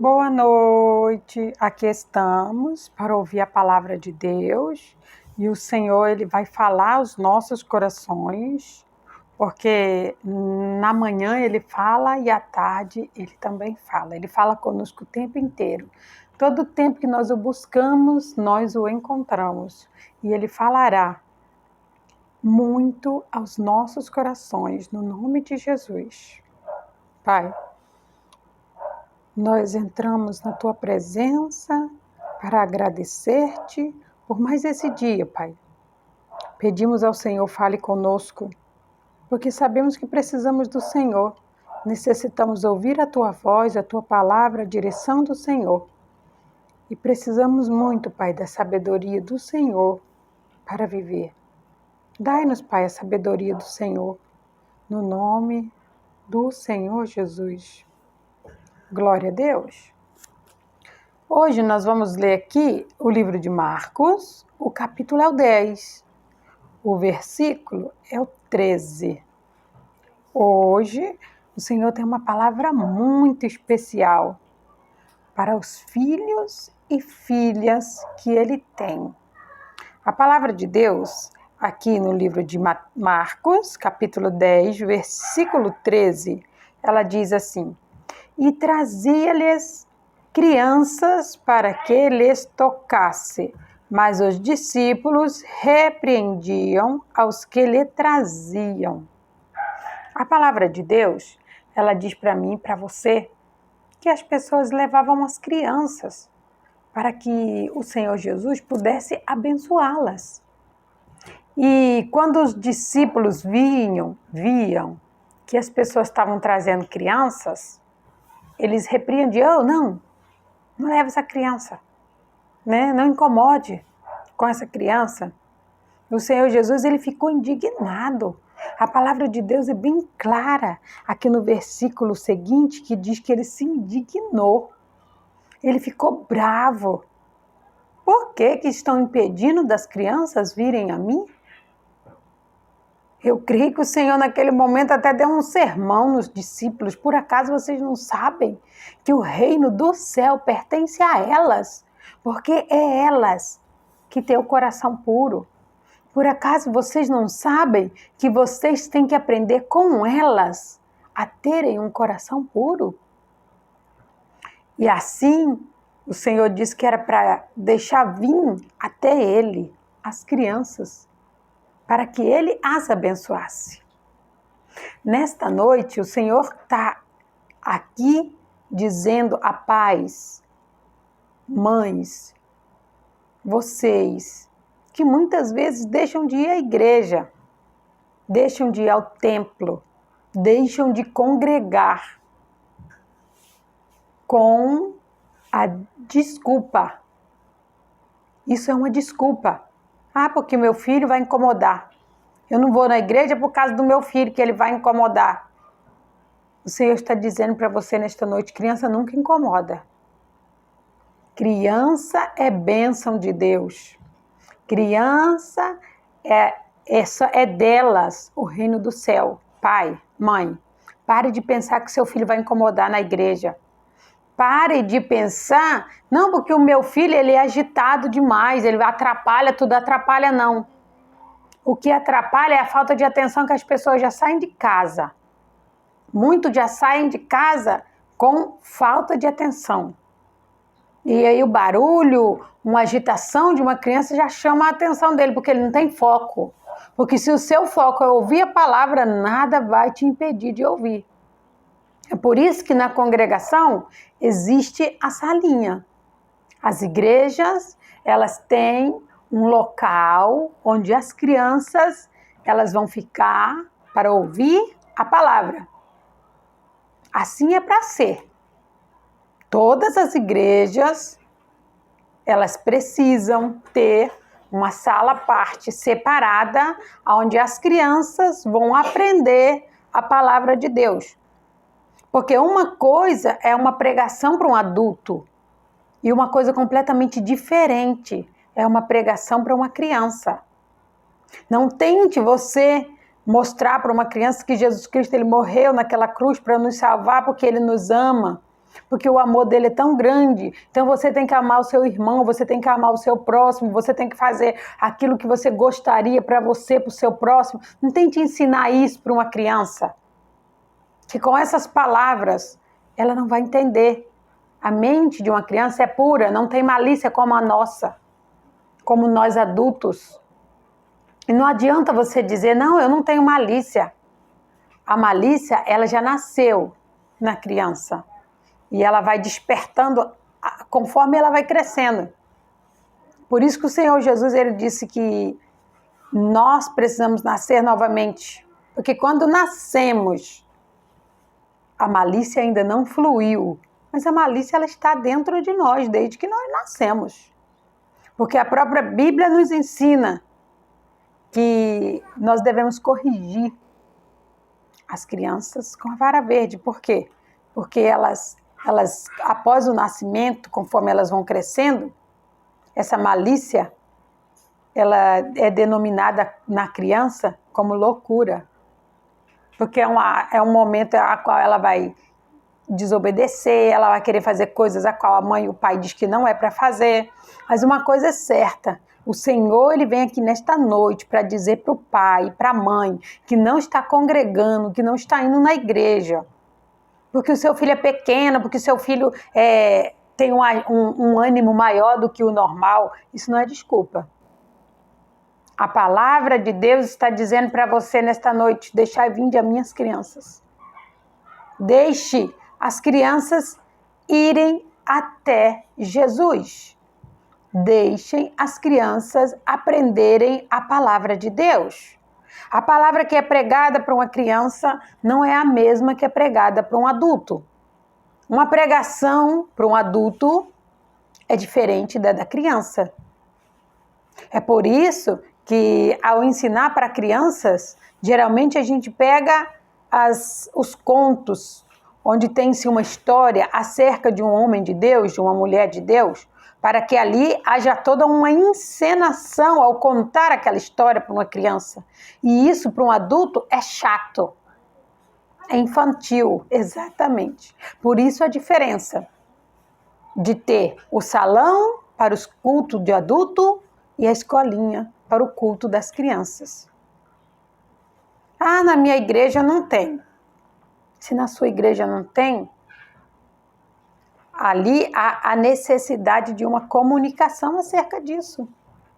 Boa noite, aqui estamos para ouvir a palavra de Deus e o Senhor ele vai falar aos nossos corações, porque na manhã ele fala e à tarde ele também fala, ele fala conosco o tempo inteiro. Todo tempo que nós o buscamos, nós o encontramos e ele falará muito aos nossos corações, no nome de Jesus. Pai, nós entramos na Tua presença para agradecer-te por mais esse dia, Pai. Pedimos ao Senhor, fale conosco, porque sabemos que precisamos do Senhor. Necessitamos ouvir a Tua voz, a Tua palavra, a direção do Senhor. E precisamos muito, Pai, da sabedoria do Senhor para viver. Dai-nos, Pai, a sabedoria do Senhor, no nome do Senhor Jesus. Glória a Deus. Hoje nós vamos ler aqui o livro de Marcos, o capítulo é o 10, o versículo é o 13. Hoje o Senhor tem uma palavra muito especial para os filhos e filhas que Ele tem. A palavra de Deus, aqui no livro de Marcos, capítulo 10, versículo 13, ela diz assim: E trazia-lhes crianças para que lhes tocasse, mas os discípulos repreendiam aos que lhe traziam. A palavra de Deus, ela diz para mim e para você que as pessoas levavam as crianças para que o Senhor Jesus pudesse abençoá-las. E quando os discípulos viam que as pessoas estavam trazendo crianças, eles repreendiam: não leve essa criança, né? Não incomode com essa criança. O Senhor Jesus, ele ficou indignado. A palavra de Deus é bem clara aqui no versículo seguinte, que diz que ele se indignou. Ele ficou bravo. Por que estão impedindo das crianças virem a mim? Eu creio que o Senhor naquele momento até deu um sermão nos discípulos. Por acaso vocês não sabem que o reino do céu pertence a elas? Porque é elas que têm o coração puro. Por acaso vocês não sabem que vocês têm que aprender com elas a terem um coração puro? E assim o Senhor disse que era para deixar vir até Ele as crianças, para que Ele as abençoasse. Nesta noite, o Senhor está aqui dizendo a pais, mães, vocês, que muitas vezes deixam de ir à igreja, deixam de ir ao templo, deixam de congregar com a desculpa. Isso é uma desculpa. Ah, porque meu filho vai incomodar. Eu não vou na igreja por causa do meu filho, que ele vai incomodar. O Senhor está dizendo para você nesta noite: criança nunca incomoda. Criança é bênção de Deus. Criança é delas o reino do céu. Pai, mãe, pare de pensar que seu filho vai incomodar na igreja. Pare de pensar, não, porque o meu filho ele é agitado demais, ele atrapalha tudo. Atrapalha não. O que atrapalha é a falta de atenção, que as pessoas já saem de casa. Muitos já saem de casa com falta de atenção. E aí o barulho, uma agitação de uma criança já chama a atenção dele, porque ele não tem foco. Porque se o seu foco é ouvir a palavra, nada vai te impedir de ouvir. É por isso que na congregação existe a salinha. As igrejas, elas têm um local onde as crianças elas vão ficar para ouvir a palavra. Assim é para ser. Todas as igrejas, elas precisam ter uma sala à parte separada, onde as crianças vão aprender a palavra de Deus. Porque uma coisa é uma pregação para um adulto e uma coisa completamente diferente é uma pregação para uma criança. Não tente você mostrar para uma criança que Jesus Cristo ele morreu naquela cruz para nos salvar porque Ele nos ama. Porque o amor dele é tão grande. Então você tem que amar o seu irmão, você tem que amar o seu próximo, você tem que fazer aquilo que você gostaria para você, para o seu próximo. Não tente ensinar isso para uma criança, que com essas palavras ela não vai entender. A mente de uma criança é pura, não tem malícia como a nossa, como nós adultos. E não adianta você dizer, não, eu não tenho malícia. A malícia, ela já nasceu na criança. E ela vai despertando conforme ela vai crescendo. Por isso que o Senhor Jesus, ele disse que nós precisamos nascer novamente. Porque quando nascemos, a malícia ainda não fluiu. Mas a malícia, ela está dentro de nós, desde que nós nascemos. Porque a própria Bíblia nos ensina que nós devemos corrigir as crianças com a vara verde. Por quê? Porque elas, após o nascimento, conforme elas vão crescendo, essa malícia, ela é denominada na criança como loucura. Porque é um momento a qual ela vai desobedecer, ela vai querer fazer coisas a qual a mãe e o pai diz que não é para fazer. Mas uma coisa é certa, o Senhor, ele vem aqui nesta noite para dizer para o pai, para a mãe, que não está congregando, que não está indo na igreja, porque o seu filho é pequeno, porque o seu filho tem um ânimo maior do que o normal. Isso não é desculpa. A palavra de Deus está dizendo para você nesta noite, deixai vinde as minhas crianças. Deixe as crianças irem até Jesus. Deixem as crianças aprenderem a palavra de Deus. A palavra que é pregada para uma criança não é a mesma que é pregada para um adulto. Uma pregação para um adulto é diferente da criança. É por isso que, ao ensinar para crianças, geralmente a gente pega os contos, onde tem-se uma história acerca de um homem de Deus, de uma mulher de Deus, para que ali haja toda uma encenação ao contar aquela história para uma criança. E isso, para um adulto, é chato, é infantil, exatamente. Por isso a diferença de ter o salão para os cultos de adulto e a escolinha para o culto das crianças. Ah, na minha igreja não tem. Se na sua igreja não tem, ali há a necessidade de uma comunicação acerca disso.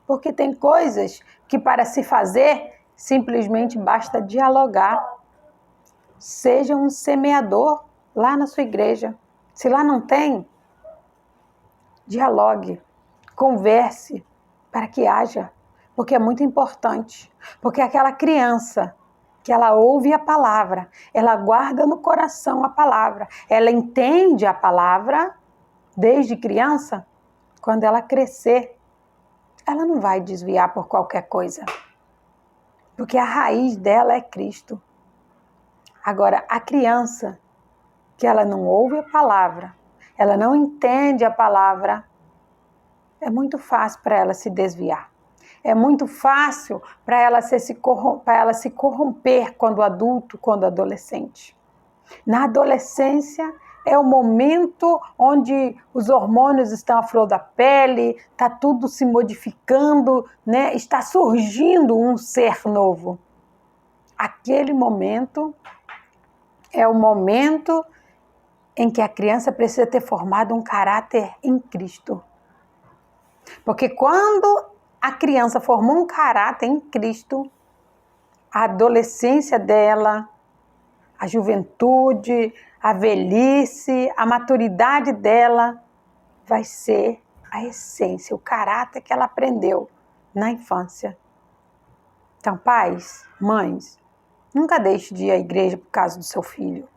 Porque tem coisas que, para se fazer, simplesmente basta dialogar. Seja um semeador lá na sua igreja. Se lá não tem, dialogue, converse para que haja. Porque é muito importante. Porque aquela criança que ela ouve a palavra, ela guarda no coração a palavra, ela entende a palavra desde criança, quando ela crescer, ela não vai desviar por qualquer coisa, porque a raiz dela é Cristo. Agora, a criança que ela não ouve a palavra, ela não entende a palavra, é muito fácil para ela se desviar. É muito fácil para ela se corromper quando adulto, quando adolescente. Na adolescência é o momento onde os hormônios estão à flor da pele, está tudo se modificando, né? Está surgindo um ser novo. Aquele momento é o momento em que a criança precisa ter formado um caráter em Cristo. Porque quando a criança formou um caráter em Cristo, a adolescência dela, a juventude, a velhice, a maturidade dela vai ser a essência, o caráter que ela aprendeu na infância. Então, pais, mães, nunca deixe de ir à igreja por causa do seu filho.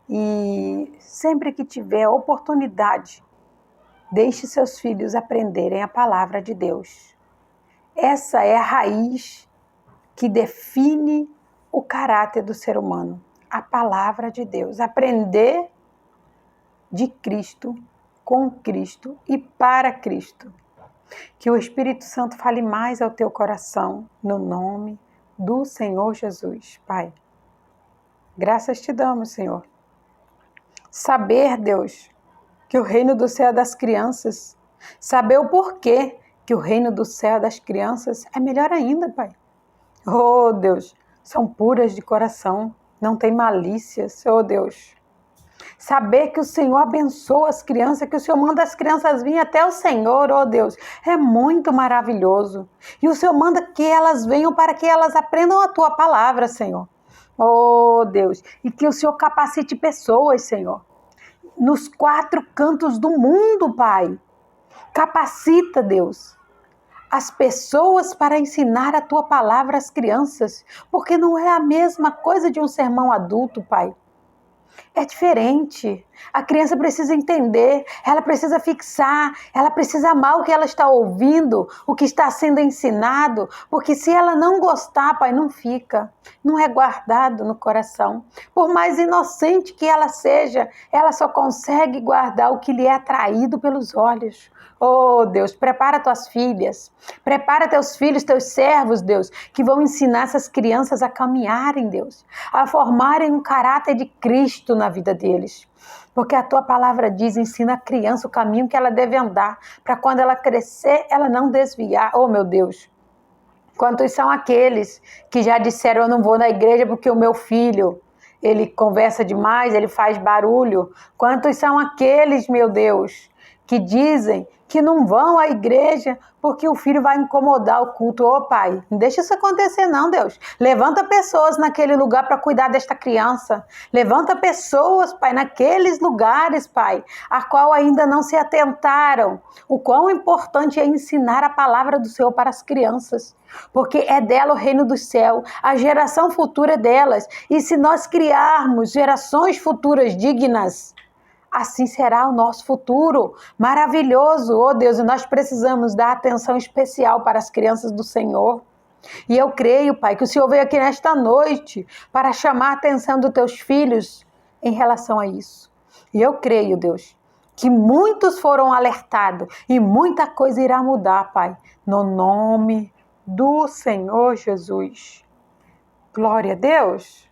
E sempre que tiver oportunidade, deixe seus filhos aprenderem a palavra de Deus. Essa é a raiz que define o caráter do ser humano. A palavra de Deus. Aprender de Cristo, com Cristo e para Cristo. Que o Espírito Santo fale mais ao teu coração, no nome do Senhor Jesus. Pai, graças te damos, Senhor. Saber, Deus, que o reino do céu é das crianças. Saber o porquê que o reino do céu é das crianças é melhor ainda, Pai. Oh, Deus, são puras de coração, não tem malícias, oh Deus. Saber que o Senhor abençoa as crianças, que o Senhor manda as crianças virem até o Senhor, oh Deus, é muito maravilhoso. E o Senhor manda que elas venham para que elas aprendam a Tua palavra, Senhor. Oh Deus, e que o Senhor capacite pessoas, Senhor, nos 4 cantos do mundo, Pai. Capacita, Deus, as pessoas para ensinar a Tua palavra às crianças, porque não é a mesma coisa de um sermão adulto, Pai. É diferente. A criança precisa entender, ela precisa fixar, ela precisa amar o que ela está ouvindo, o que está sendo ensinado, porque se ela não gostar, Pai, não fica, não é guardado no coração. Por mais inocente que ela seja, ela só consegue guardar o que lhe é atraído pelos olhos. Oh, Deus, prepara tuas filhas, prepara teus filhos, teus servos, Deus, que vão ensinar essas crianças a caminharem, Deus, a formarem um caráter de Cristo na vida deles. Porque a tua palavra diz, ensina a criança o caminho que ela deve andar, para quando ela crescer, ela não desviar. Oh, meu Deus, quantos são aqueles que já disseram, eu não vou na igreja porque o meu filho, ele conversa demais, ele faz barulho. Quantos são aqueles, meu Deus, que dizem que não vão à igreja porque o filho vai incomodar o culto. Ô, Pai, não deixa isso acontecer não, Deus. Levanta pessoas naquele lugar para cuidar desta criança. Levanta pessoas, Pai, naqueles lugares, Pai, a qual ainda não se atentaram. O quão importante é ensinar a palavra do Senhor para as crianças, porque é dela o reino do céu, a geração futura é delas. E se nós criarmos gerações futuras dignas, assim será o nosso futuro, maravilhoso, oh Deus, e nós precisamos dar atenção especial para as crianças do Senhor. E eu creio, Pai, que o Senhor veio aqui nesta noite para chamar a atenção dos teus filhos em relação a isso. E eu creio, Deus, que muitos foram alertados e muita coisa irá mudar, Pai, no nome do Senhor Jesus. Glória a Deus.